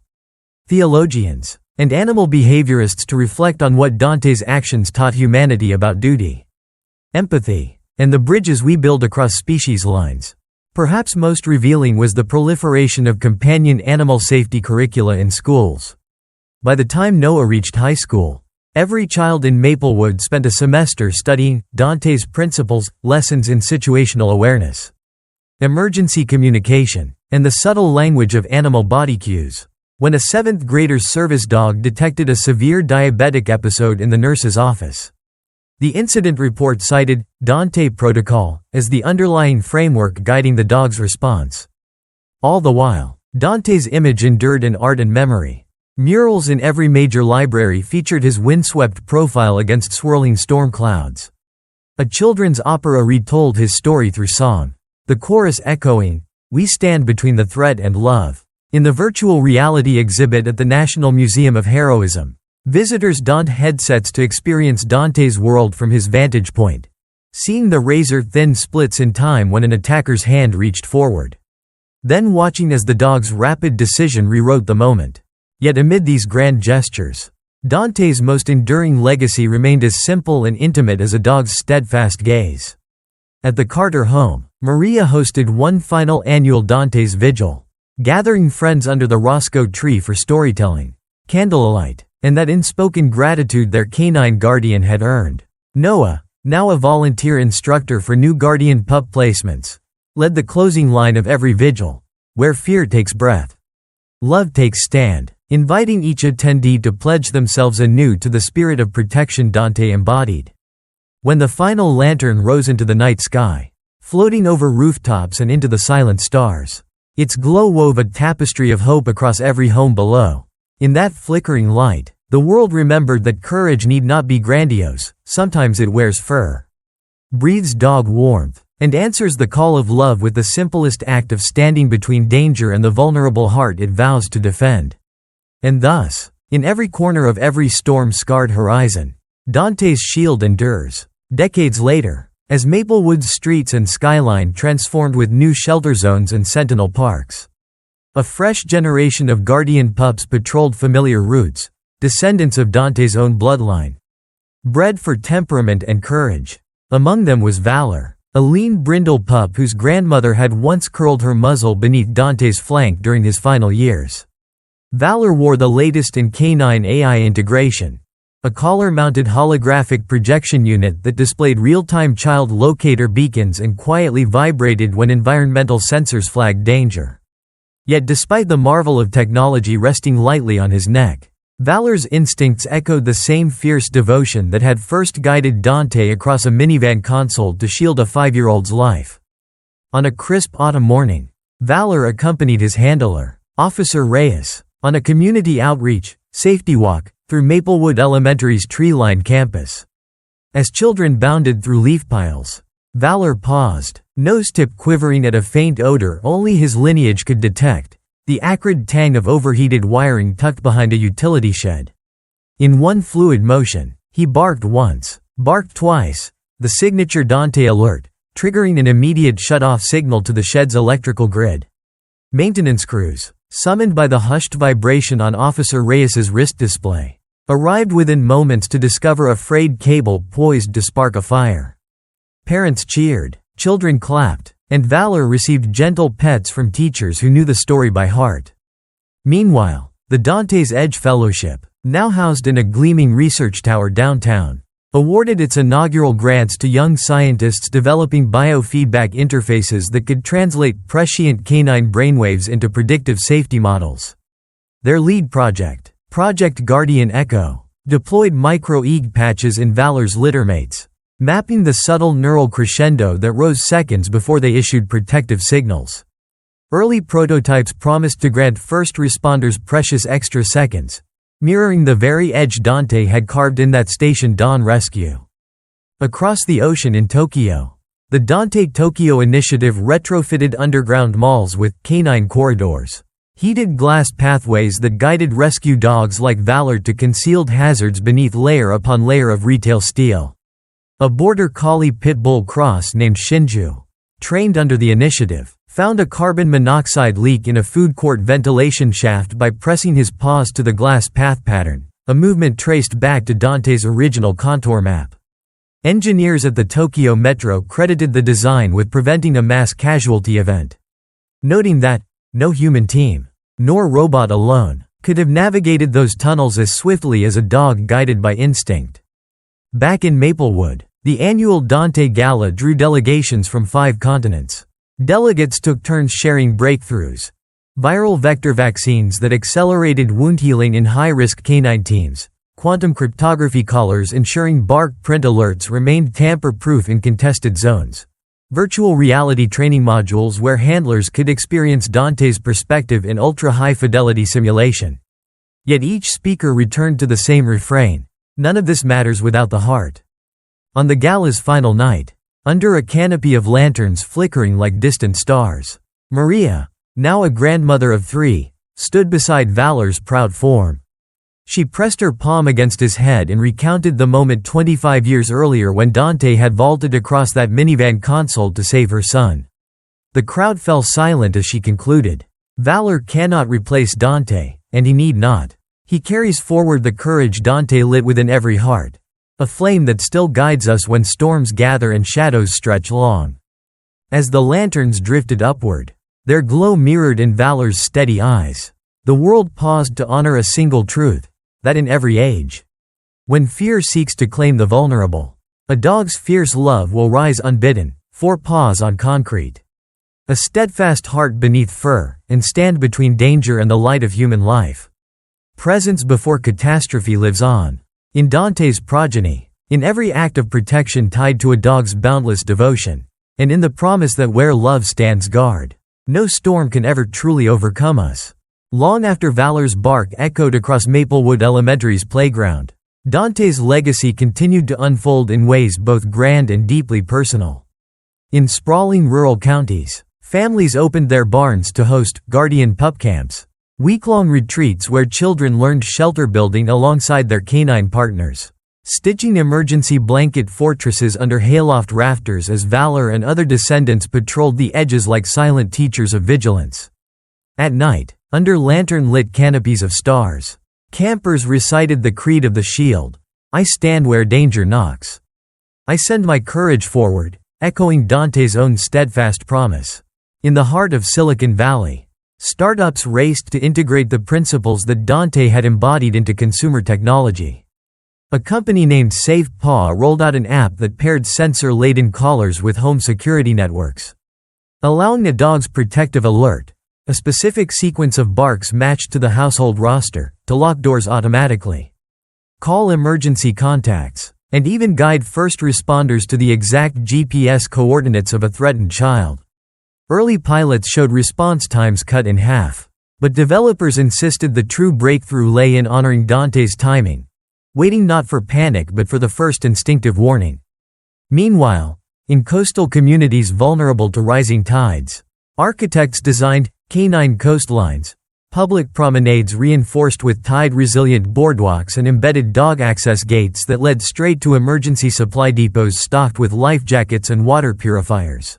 theologians, and animal behaviorists to reflect on what Dante's actions taught humanity about duty, empathy, and the bridges we build across species lines. Perhaps most revealing was the proliferation of companion animal safety curricula in schools. By the time Noah reached high school, every child in Maplewood spent a semester studying Dante's principles, lessons in situational awareness, emergency communication, and the subtle language of animal body cues. When a 7th grader's service dog detected a severe diabetic episode in the nurse's office, the incident report cited Dante Protocol as the underlying framework guiding the dog's response. All the while, Dante's image endured in art and memory. Murals in every major library featured his windswept profile against swirling storm clouds. A children's opera retold his story through song, the chorus echoing, "We stand between the threat and love." In the virtual reality exhibit at the National Museum of Heroism, visitors donned headsets to experience Dante's world from his vantage point, seeing the razor-thin splits in time when an attacker's hand reached forward, then watching as the dog's rapid decision rewrote the moment. Yet amid these grand gestures, Dante's most enduring legacy remained as simple and intimate as a dog's steadfast gaze. At the Carter home, Maria hosted one final annual Dante's Vigil, gathering friends under the Roscoe tree for storytelling, candlelight, and that unspoken gratitude their canine guardian had earned. Noah, now a volunteer instructor for new guardian pup placements, led the closing line of every vigil, "Where fear takes breath, love takes stand," inviting each attendee to pledge themselves anew to the spirit of protection Dante embodied. When the final lantern rose into the night sky, floating over rooftops and into the silent stars, its glow wove a tapestry of hope across every home below. In that flickering light, the world remembered that courage need not be grandiose, sometimes it wears fur, breathes dog warmth, and answers the call of love with the simplest act of standing between danger and the vulnerable heart it vows to defend. And thus, in every corner of every storm-scarred horizon, Dante's shield endures. Decades later, as Maplewood's streets and skyline transformed with new shelter zones and sentinel parks, a fresh generation of guardian pups patrolled familiar routes, descendants of Dante's own bloodline, bred for temperament and courage. Among them was Valor, a lean brindle pup whose grandmother had once curled her muzzle beneath Dante's flank during his final years. Valor wore the latest in canine AI integration, a collar-mounted holographic projection unit that displayed real-time child locator beacons and quietly vibrated when environmental sensors flagged danger. Yet despite the marvel of technology resting lightly on his neck, Valor's instincts echoed the same fierce devotion that had first guided Dante across a minivan console to shield a 5-year-old's life. On a crisp autumn morning, Valor accompanied his handler, Officer Reyes, on a community outreach, safety walk, through Maplewood Elementary's tree-lined campus. As children bounded through leaf piles, Valor paused, nose-tip quivering at a faint odor only his lineage could detect, the acrid tang of overheated wiring tucked behind a utility shed. In one fluid motion, he barked once, barked twice, the signature Dante alert, triggering an immediate shut-off signal to the shed's electrical grid. Maintenance crews, summoned by the hushed vibration on Officer Reyes's wrist display, arrived within moments to discover a frayed cable poised to spark a fire. Parents cheered, children clapped, and Valor received gentle pets from teachers who knew the story by heart. Meanwhile, the Dante's Edge Fellowship, now housed in a gleaming research tower downtown, awarded its inaugural grants to young scientists developing biofeedback interfaces that could translate prescient canine brainwaves into predictive safety models. Their lead project, Project Guardian Echo, deployed micro-EEG patches in Valor's littermates, mapping the subtle neural crescendo that rose seconds before they issued protective signals. Early prototypes promised to grant first responders precious extra seconds, mirroring the very edge Dante had carved in that Station Dawn rescue. Across the ocean in Tokyo, the Dante Tokyo Initiative retrofitted underground malls with canine corridors, heated glass pathways that guided rescue dogs like Valor to concealed hazards beneath layer upon layer of retail steel. A border collie Pitbull cross named Shinju, trained under the initiative, found a carbon monoxide leak in a food court ventilation shaft by pressing his paws to the glass path pattern, a movement traced back to Dante's original contour map. Engineers at the Tokyo Metro credited the design with preventing a mass casualty event, noting that, "No human team, nor robot alone, could have navigated those tunnels as swiftly as a dog guided by instinct." Back in Maplewood, the annual Dante Gala drew delegations from 5 continents. Delegates took turns sharing breakthroughs: viral vector vaccines that accelerated wound healing in high-risk canine teams, quantum cryptography collars ensuring bark print alerts remained tamper-proof in contested zones, virtual reality training modules where handlers could experience Dante's perspective in ultra-high-fidelity simulation. Yet each speaker returned to the same refrain: none of this matters without the heart. On the gala's final night, under a canopy of lanterns flickering like distant stars, Maria, now a grandmother of 3, stood beside Valor's proud form. She pressed her palm against his head and recounted the moment 25 years earlier when Dante had vaulted across that minivan console to save her son. The crowd fell silent as she concluded. Valor cannot replace Dante, and he need not. He carries forward the courage Dante lit within every heart, a flame that still guides us when storms gather and shadows stretch long. As the lanterns drifted upward, their glow mirrored in Valor's steady eyes. The world paused to honor a single truth: that in every age, when fear seeks to claim the vulnerable, a dog's fierce love will rise unbidden, 4 paws on concrete, a steadfast heart beneath fur, and stand between danger and the light of human life. Presence before catastrophe lives on. In Dante's progeny, in every act of protection tied to a dog's boundless devotion, and in the promise that where love stands guard, no storm can ever truly overcome us. Long after Valor's bark echoed across Maplewood Elementary's playground, Dante's legacy continued to unfold in ways both grand and deeply personal. In sprawling rural counties, families opened their barns to host guardian pup camps, week-long retreats where children learned shelter building alongside their canine partners, stitching emergency blanket fortresses under hayloft rafters as Valor and other descendants patrolled the edges like silent teachers of vigilance. At night, under lantern-lit canopies of stars, campers recited the creed of the shield: "I stand where danger knocks. I send my courage forward," echoing Dante's own steadfast promise. In the heart of Silicon Valley, startups raced to integrate the principles that Dante had embodied into consumer technology. A company named Safe Paw rolled out an app that paired sensor-laden collars with home security networks, allowing a dog's protective alert, a specific sequence of barks matched to the household roster, to lock doors automatically, call emergency contacts, and even guide first responders to the exact GPS coordinates of a threatened child. Early pilots showed response times cut in half, but developers insisted the true breakthrough lay in honoring Dante's timing, waiting not for panic but for the first instinctive warning. Meanwhile, in coastal communities vulnerable to rising tides, architects designed canine coastlines, public promenades reinforced with tide-resilient boardwalks and embedded dog access gates that led straight to emergency supply depots stocked with life jackets and water purifiers.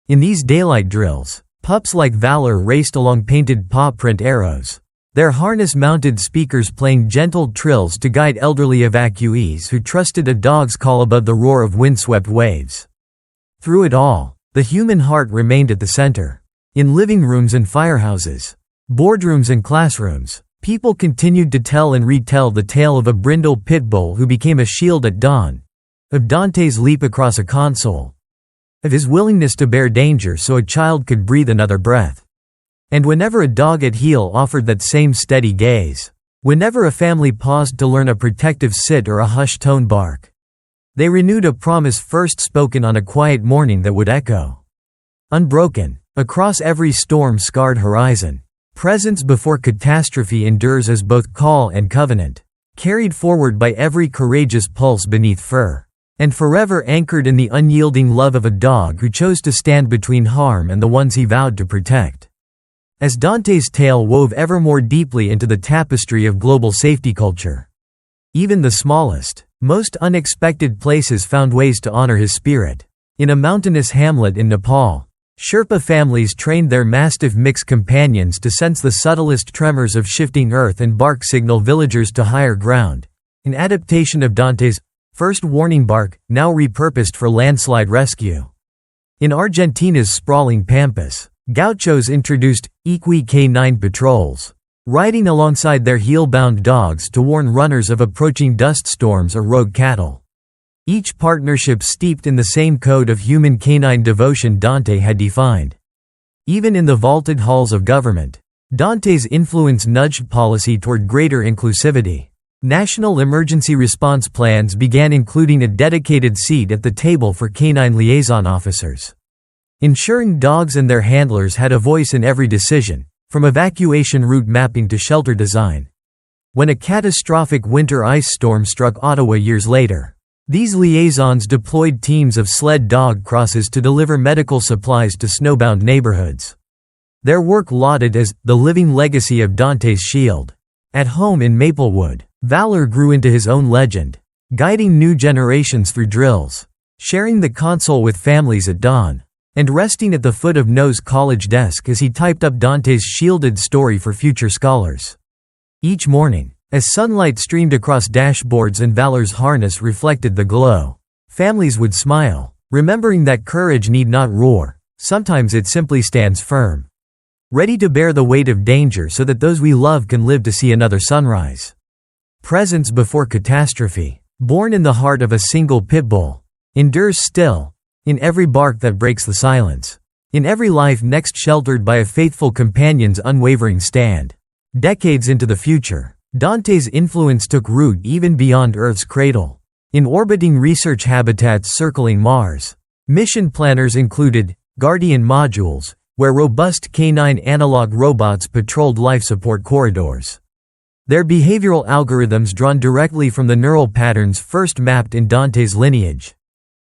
In these daylight drills, pups like Valor raced along painted paw print arrows, their harness-mounted speakers playing gentle trills to guide elderly evacuees who trusted a dog's call above the roar of windswept waves. Through it all, the human heart remained at the center. In living rooms and firehouses, boardrooms and classrooms, people continued to tell and retell the tale of a brindle Pitbull who became a shield at dawn, of Dante's leap across a console, of his willingness to bear danger so a child could breathe another breath. And whenever a dog at heel offered that same steady gaze, whenever a family paused to learn a protective sit or a hushed tone bark, they renewed a promise first spoken on a quiet morning that would echo, unbroken, across every storm-scarred horizon. Presence before catastrophe endures as both call and covenant, carried forward by every courageous pulse beneath fur, and forever anchored in the unyielding love of a dog who chose to stand between harm and the ones he vowed to protect. As Dante's tale wove ever more deeply into the tapestry of global safety culture, even the smallest, most unexpected places found ways to honor his spirit. In a mountainous hamlet in Nepal, Sherpa families trained their mastiff mix companions to sense the subtlest tremors of shifting earth and bark signal villagers to higher ground, an adaptation of Dante's First warning bark, now repurposed for landslide rescue. In Argentina's sprawling pampas, gauchos introduced equi-canine patrols, riding alongside their heel-bound dogs to warn runners of approaching dust storms or rogue cattle. Each partnership steeped in the same code of human canine devotion Dante had defined. Even in the vaulted halls of government, Dante's influence nudged policy toward greater inclusivity. National emergency response plans began including a dedicated seat at the table for canine liaison officers, ensuring dogs and their handlers had a voice in every decision, from evacuation route mapping to shelter design. When a catastrophic winter ice storm struck Ottawa years later, these liaisons deployed teams of sled dog crosses to deliver medical supplies to snowbound neighborhoods. Their work lauded as the living legacy of Dante's shield. At home in Maplewood, valor grew into his own legend, guiding new generations through drills, sharing the console with families at dawn, and resting at the foot of No's college desk as he typed up Dante's shielded story for future scholars. Each morning, as sunlight streamed across dashboards and valor's harness reflected the glow, families would smile, remembering that courage need not roar, sometimes it simply stands firm, ready to bear the weight of danger so that those we love can live to see another sunrise. Presence before catastrophe, born in the heart of a single Pitbull, endures still, in every bark that breaks the silence, in every life next sheltered by a faithful companion's unwavering stand. Decades into the future, Dante's influence took root even beyond Earth's cradle. In orbiting research habitats circling Mars, mission planners included Guardian modules, where robust canine analog robots patrolled life support corridors. Their behavioral algorithms drawn directly from the neural patterns first mapped in Dante's lineage.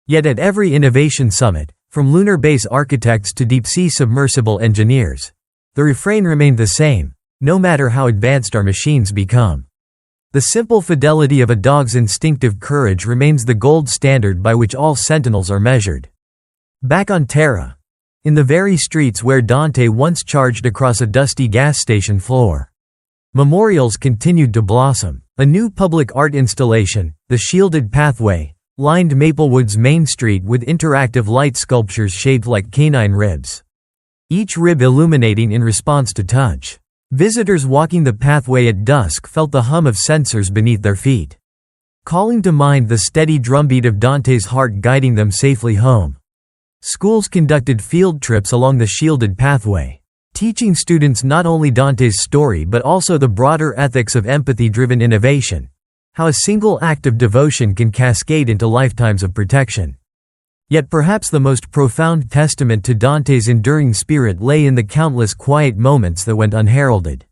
Yet at every innovation summit, from lunar base architects to deep-sea submersible engineers, the refrain remained the same, no matter how advanced our machines become. The simple fidelity of a dog's instinctive courage remains the gold standard by which all sentinels are measured. Back on Terra, in the very streets where Dante once charged across a dusty gas station floor, memorials continued to blossom. A new public art installation, the Shielded Pathway, lined Maplewood's Main Street with interactive light sculptures shaped like canine ribs, each rib illuminating in response to touch. Visitors walking the pathway at dusk felt the hum of sensors beneath their feet, calling to mind the steady drumbeat of Dante's heart guiding them safely home. Schools conducted field trips along the Shielded Pathway, teaching students not only Dante's story but also the broader ethics of empathy-driven innovation, how a single act of devotion can cascade into lifetimes of protection. Yet perhaps the most profound testament to Dante's enduring spirit lay in the countless quiet moments that went unheralded.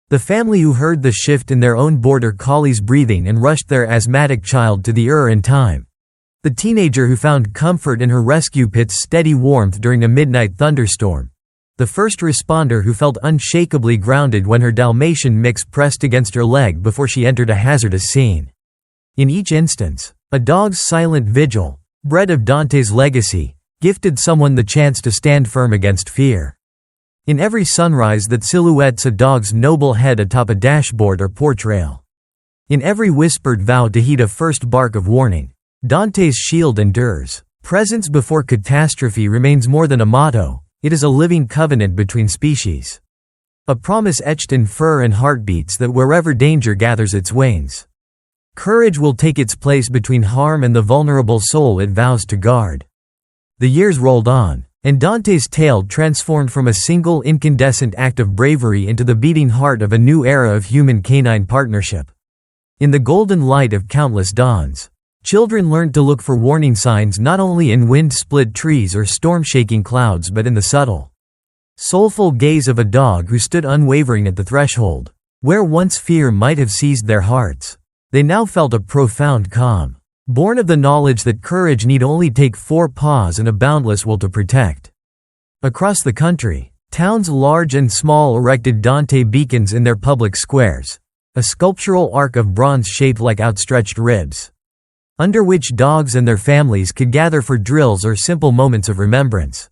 The family who heard the shift in their own border collie's breathing and rushed their asthmatic child to the in time. The teenager who found comfort in her rescue pit's steady warmth during a midnight thunderstorm. The first responder who felt unshakably grounded when her Dalmatian mix pressed against her leg before she entered a hazardous scene. In each instance, a dog's silent vigil, bred of Dante's legacy, gifted someone the chance to stand firm against fear. In every sunrise that silhouettes a dog's noble head atop a dashboard or porch rail. In every whispered vow to heed a first bark of warning, Dante's shield endures. Presence before catastrophe remains more than a motto, it is a living covenant between species. A promise etched in fur and heartbeats that wherever danger gathers its wings, courage will take its place between harm and the vulnerable soul it vows to guard. The years rolled on, and Dante's tale transformed from a single incandescent act of bravery into the beating heart of a new era of human-canine partnership. In the golden light of countless dawns, children learned to look for warning signs not only in wind-split trees or storm-shaking clouds but in the subtle, soulful gaze of a dog who stood unwavering at the threshold. Where once fear might have seized their hearts, they now felt a profound calm, born of the knowledge that courage need only take 4 paws and a boundless will to protect. Across the country, towns large and small erected Dante beacons in their public squares, a sculptural arc of bronze shaped like outstretched ribs, under which dogs and their families could gather for drills or simple moments of remembrance.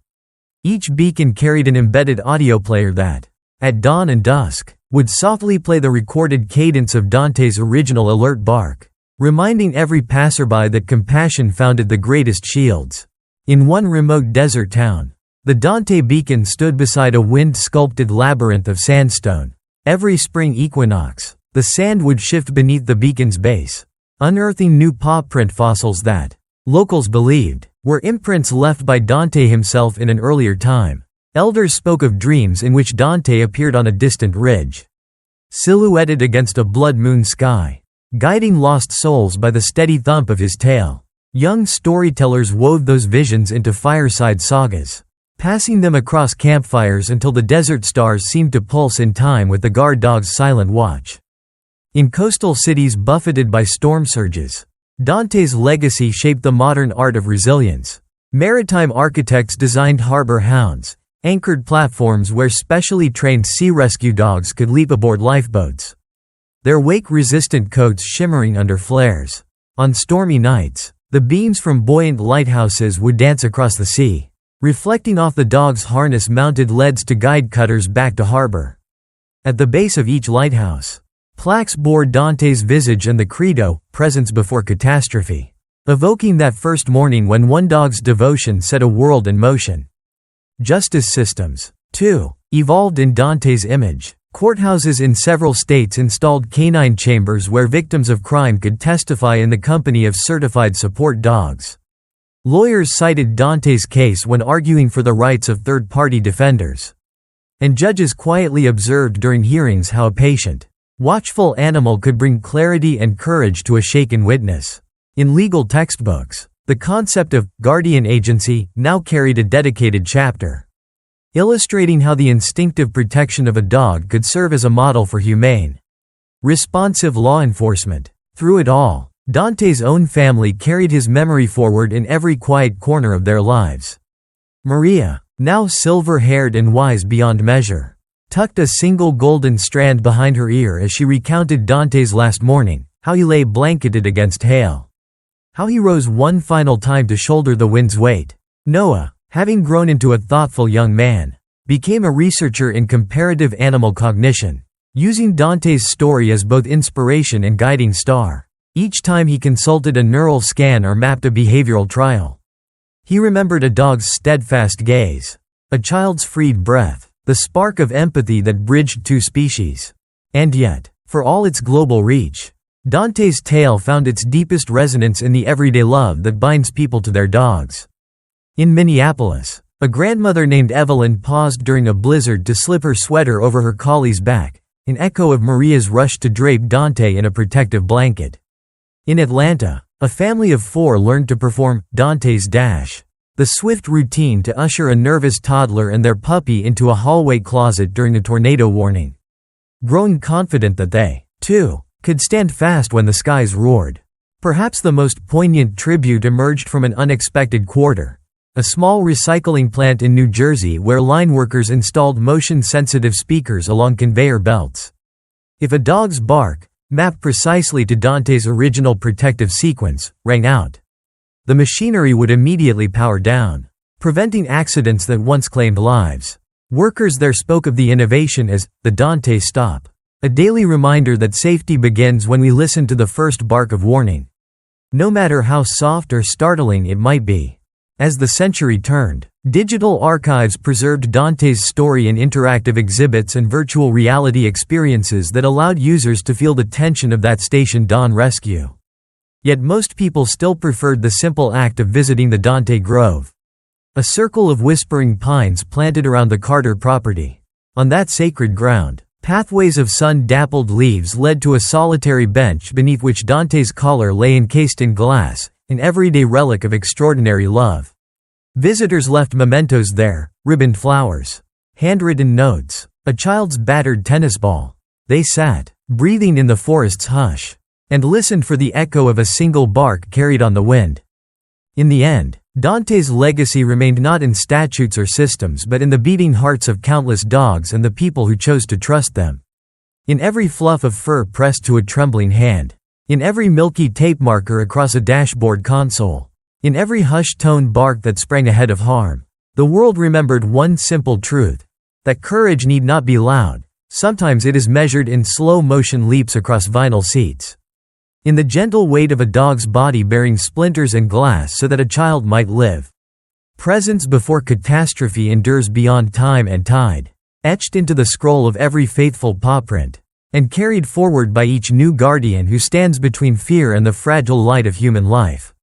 Each beacon carried an embedded audio player that, at dawn and dusk, would softly play the recorded cadence of Dante's original alert bark. reminding every passerby that compassion founded the greatest shields. In one remote desert town, the Dante beacon stood beside a wind-sculpted labyrinth of sandstone. Every spring equinox, the sand would shift beneath the beacon's base, unearthing new paw print fossils that, locals believed, were imprints left by Dante himself in an earlier time. Elders spoke of dreams in which Dante appeared on a distant ridge, silhouetted against a blood moon sky, guiding lost souls by the steady thump of his tail. Young storytellers wove those visions into fireside sagas, passing them across campfires until the desert stars seemed to pulse in time with the guard dog's silent watch. In coastal cities buffeted by storm surges, Dante's legacy shaped the modern art of resilience. Maritime architects designed harbor hounds, anchored platforms where specially trained sea rescue dogs could leap aboard lifeboats, their wake-resistant coats shimmering under flares. On stormy nights, the beams from buoyant lighthouses would dance across the sea, reflecting off the dog's harness-mounted leads to guide cutters back to harbor. At the base of each lighthouse, plaques bore Dante's visage and the credo, presence before catastrophe, evoking that first morning when one dog's devotion set a world in motion. Justice systems, too, evolved in Dante's image. Courthouses in several states installed canine chambers where victims of crime could testify in the company of certified support dogs. Lawyers cited Dante's case when arguing for the rights of third-party defenders. And judges quietly observed during hearings how a patient, watchful animal could bring clarity and courage to a shaken witness. In legal textbooks, the concept of guardian agency now carried a dedicated chapter, illustrating how the instinctive protection of a dog could serve as a model for humane, responsive law enforcement. Through it all, Dante's own family carried his memory forward in every quiet corner of their lives. Maria, now silver-haired and wise beyond measure, tucked a single golden strand behind her ear as she recounted Dante's last morning, how he lay blanketed against hail, how he rose one final time to shoulder the wind's weight. Noah, having grown into a thoughtful young man, became a researcher in comparative animal cognition, using Dante's story as both inspiration and guiding star. Each time he consulted a neural scan or mapped a behavioral trial, he remembered a dog's steadfast gaze, a child's freed breath, the spark of empathy that bridged two species. And yet, for all its global reach, Dante's tale found its deepest resonance in the everyday love that binds people to their dogs. In Minneapolis, a grandmother named Evelyn paused during a blizzard to slip her sweater over her collie's back, an echo of Maria's rush to drape Dante in a protective blanket. In Atlanta, a family of 4 learned to perform Dante's Dash, the swift routine to usher a nervous toddler and their puppy into a hallway closet during a tornado warning, growing confident that they, too, could stand fast when the skies roared. Perhaps the most poignant tribute emerged from an unexpected quarter, a small recycling plant in New Jersey where line workers installed motion-sensitive speakers along conveyor belts. If a dog's bark, mapped precisely to Dante's original protective sequence, rang out, the machinery would immediately power down, preventing accidents that once claimed lives. Workers there spoke of the innovation as the Dante stop, a daily reminder that safety begins when we listen to the first bark of warning, no matter how soft or startling it might be. As the century turned, digital archives preserved Dante's story in interactive exhibits and virtual reality experiences that allowed users to feel the tension of that station dawn rescue. Yet most people still preferred the simple act of visiting the Dante Grove, a circle of whispering pines planted around the Carter property. On that sacred ground, pathways of sun-dappled leaves led to a solitary bench beneath which Dante's collar lay encased in glass, an everyday relic of extraordinary love. Visitors left mementos there, ribboned flowers, handwritten notes, a child's battered tennis ball. They sat, breathing in the forest's hush, and listened for the echo of a single bark carried on the wind. In the end, Dante's legacy remained not in statutes or systems but in the beating hearts of countless dogs and the people who chose to trust them. In every fluff of fur pressed to a trembling hand, in every milky tape marker across a dashboard console, in every hushed-tone bark that sprang ahead of harm, the world remembered one simple truth: that courage need not be loud. Sometimes it is measured in slow-motion leaps across vinyl seats. In the gentle weight of a dog's body bearing splinters and glass so that a child might live. Presence before catastrophe endures beyond time and tide. Etched into the scroll of every faithful pawprint. And carried forward by each new guardian who stands between fear and the fragile light of human life.